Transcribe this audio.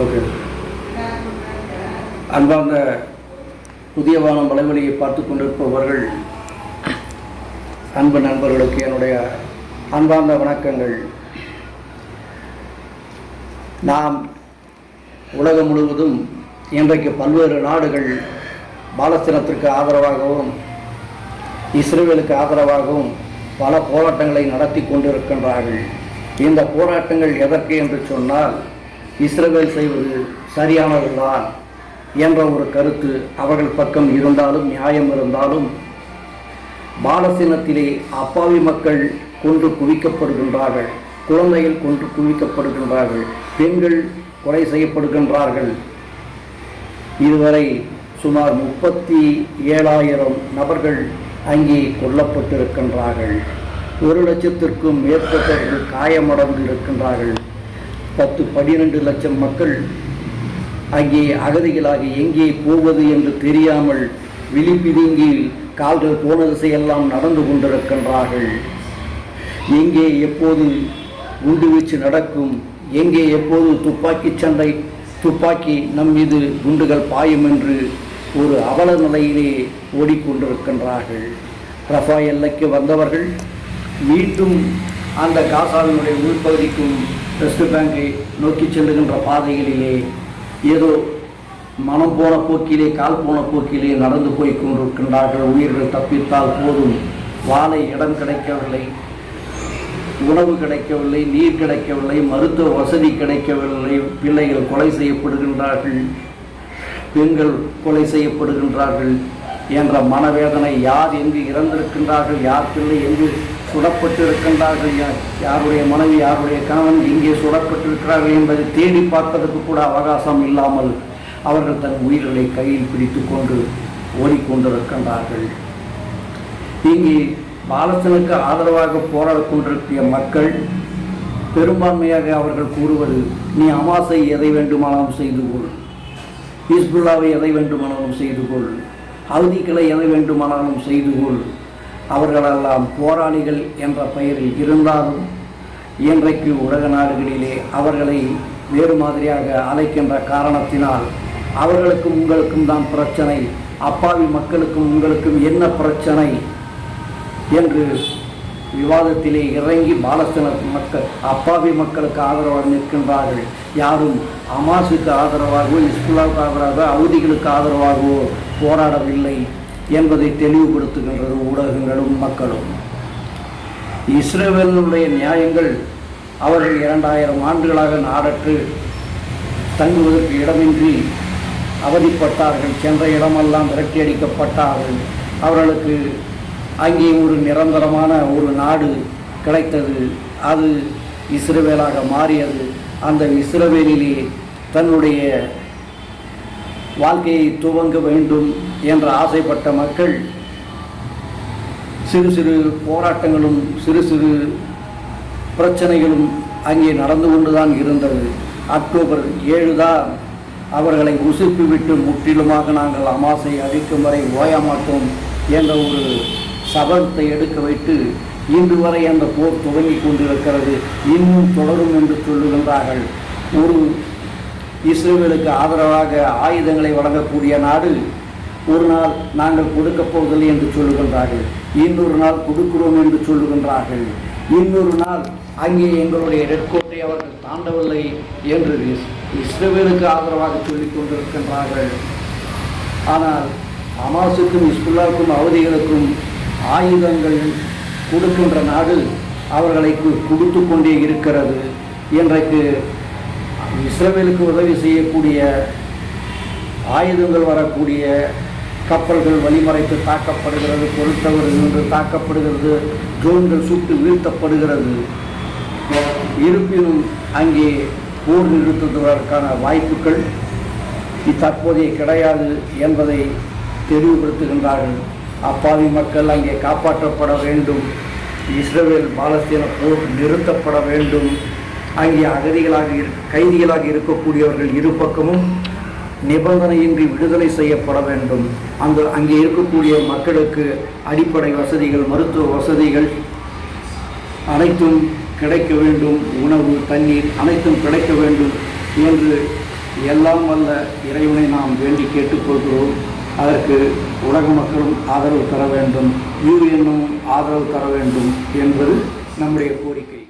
Okay. அன்பார்ந்த புதிய வானம் வலைவலியை பார்த்து கொண்டிருப்பவர்கள் அன்பு நண்பர்களுக்கு என்னுடைய அன்பார்ந்த வணக்கங்கள். நாம் உலகம் முழுவதும் இன்றைக்கு பல்வேறு நாடுகள் பாலஸ்தீனத்திற்கு ஆதரவாகவும் இஸ்ரேலுக்கு ஆதரவாகவும் பல போராட்டங்களை நடத்தி கொண்டிருக்கின்றார்கள். இந்த போராட்டங்கள் எதற்கு என்று சொன்னால், இஸ்ரேல் செய்வது சரியானதுதான் என்ற ஒரு கருத்து அவர்கள் பக்கம் இருந்தாலும் நியாயம் இருந்தாலும், பாலஸ்தீனத்திலே அப்பாவி மக்கள் கொன்று குவிக்கப்படுகின்றார்கள், குழந்தைகள் கொன்று குவிக்கப்படுகின்றார்கள், பெண்கள் கொலை செய்யப்படுகின்றார்கள். இதுவரை சுமார் 37,000 நபர்கள் அங்கே கொல்லப்பட்டிருக்கின்றார்கள். 1,00,000க்கும் மேற்பட்டவர்கள் காயமடைந்து இருக்கின்றார்கள். 10-12 லட்சம் மக்கள் அங்கே அகதிகளாகி எங்கே போவது என்று தெரியாமல் விழிப்பிதுங்கி கால்கள் போன திசையெல்லாம் நடந்து கொண்டிருக்கின்றார்கள். எங்கே எப்போது குண்டுவீச்சு நடக்கும், எங்கே எப்போது துப்பாக்கி நம் மீது குண்டுகள் பாயும் என்று ஒரு அவல நிலையிலே ஓடிக்கொண்டிருக்கின்றார்கள். ரஃபா எல்லைக்கு வந்தவர்கள் மீண்டும் அந்த காசாவினுடைய உள்பகுதிக்கும் வெஸ்ட் பேங்கை நோக்கி செல்லுகின்ற பாதைகளிலே ஏதோ மனம் போன போக்கிலே கால் போன போக்கிலே நடந்து போய் கொண்டிருக்கின்றார்கள். உயிர்கள் தப்பித்தால் போதும், வாழ இடம் கிடைக்கவில்லை, உணவு கிடைக்கவில்லை, நீர் கிடைக்கவில்லை, மருத்துவ வசதி கிடைக்கவில்லை, பிள்ளைகள் கொலை செய்யப்படுகின்றார்கள், பெண்கள் கொலை செய்யப்படுகின்றார்கள் என்ற மனவேதனை. யார் எங்கு இறந்திருக்கின்றார்கள், யார் பிள்ளை எங்கு சுடப்பட்டிருக்கின்றார்கள், யாருடைய மனைவி யாருடைய கணவன் எங்கே சுடப்பட்டிருக்கிறார்கள் என்பதை தேடி பார்ப்பதற்கு கூட அவகாசம் இல்லாமல் அவர்கள் தன் உயிர்களை கையில் பிடித்து கொண்டு ஓடிக்கொண்டிருக்கின்றார்கள். இங்கே பாலஸ்தீனுக்கு ஆதரவாக போராடிக் கொண்டிருக்கிற மக்கள் பெரும்பான்மையாக அவர்கள் கூறுவது, நீ ஹமாஸை எதை வேண்டுமானாலும் செய்து கொள், ஹிஸ்புல்லாவை எதை வேண்டுமானாலும் செய்து கொள், ஹவுதிகளை எதை வேண்டுமானாலும் செய்து கொள். அவர்களெல்லாம் போராளிகள் என்ற பெயரில் இருந்தாலும் இன்றைக்கு உலக நாடுகளிலே அவர்களை வேறு மாதிரியாக அழைக்கின்ற காரணத்தினால் அவர்களுக்கும் உங்களுக்கும் தான் பிரச்சனை, அப்பாவி மக்களுக்கும் உங்களுக்கும் என்ன பிரச்சனை என்று விவாதத்திலே இறங்கி பாலஸ்தீன மக்கள் அப்பாவி மக்களுக்கு ஆதரவாக நிற்கின்றார்கள். யாரும் ஹமாஸுக்கு ஆதரவாகவோ ஹிஸ்புல்லாவுக்கு ஆதரவாக ஹவுதிகளுக்கு ஆதரவாகவோ போராடவில்லை என்பதை தெளிவுபடுத்துகின்றது ஊடகங்களும் மக்களும். இஸ்ரேலுடைய நியாயங்கள், அவர்கள் 2000 ஆண்டுகளாக நாடற்று தங்குவதற்கு இடமின்றி அவதிப்பட்டார்கள், சென்ற இடமெல்லாம் விரட்டியடிக்கப்பட்டார்கள். அவர்களுக்கு அங்கே ஒரு நிரந்தரமான ஒரு நாடு கிடைத்தது, அது இஸ்ரேலாக மாறியது. அந்த இஸ்ரேலிலே தன்னுடைய வாழ்க்கையை துவங்க வேண்டும் என்று ஆசைப்பட்ட மக்கள் சிறு சிறு போராட்டங்களும் சிறு சிறு பிரச்சனைகளும் அங்கே நடந்து கொண்டுதான் இருந்தது. அக்டோபர் 7 தான் அவர்களை உசுப்பிவிட்டு முற்றிலுமாக நாங்கள் ஹமாஸை அழிக்கும் வரை ஓய மாட்டோம் என்ற ஒரு சபதத்தை எடுக்க வைத்து இன்று வரை அந்த போர் துவங்கி கொண்டிருக்கிறது, இன்னும் தொடரும் என்று சொல்லுகின்றார்கள். ஒரு இஸ்ரேலுக்கு ஆதரவாக ஆயுதங்களை வழங்கக்கூடிய நாடு ஒரு நாள் நாங்கள் கொடுக்கப் போவதில்லை என்று சொல்லுகின்றார்கள், இன்னொரு நாள் கொடுக்கிறோம் என்று சொல்லுகின்றார்கள், இன்னொரு நாள் அங்கே எங்களுடைய ரெட்கோட்டை அவர்கள் தாண்டவில்லை என்று இஸ்ரேலுக்கு ஆதரவாக சொல்லிக் கொண்டிருக்கின்றார்கள். ஆனால் ஹமாஸுக்கும் ஹிஸ்புல்லாவுக்கும் அவதிகளுக்கும் ஆயுதங்கள் கொடுக்கின்ற நாடு அவர்களை கொடுத்து கொண்டே இருக்கிறது. இன்றைக்கு இஸ்ரேலுக்கு உதவி செய்யக்கூடிய ஆயுதங்கள் வரக்கூடிய கப்பல்கள் வழிமறைத்து தாக்கப்படுகிறது, பொருட்கள் நின்று தாக்கப்படுகிறது, ட்ரோன்கள் சுட்டு வீழ்த்தப்படுகிறது. இருப்பினும் அங்கே போர் நிறுத்துவதற்கான வாய்ப்புகள் தற்போதைய கிடையாது என்பதை தெளிவுபடுத்துகின்றார்கள். அப்பாவி மக்கள் அங்கே காப்பாற்றப்பட வேண்டும், இஸ்ரேல் பாலஸ்தீன போர் நிறுத்தப்பட வேண்டும், அங்கே கைதிகளாக இருக்கக்கூடியவர்கள் இரு பக்கமும் நிபந்தனையின்றி விடுதலை செய்யப்பட வேண்டும். அங்கே இருக்கக்கூடிய மக்களுக்கு அடிப்படை வசதிகள், மருத்துவ வசதிகள் அனைத்தும் கிடைக்க வேண்டும், உணவு தண்ணீர் அனைத்தும் கிடைக்க வேண்டும் என்று எல்லாம் வல்ல இறைவனை நாம் வேண்டி கேட்டுக்கொள்கிறோம். அதற்கு உலக மக்களும் ஆதரவு தர வேண்டும், யூஎன்னும் ஆதரவு தர வேண்டும் என்பது நம்முடைய கோரிக்கை.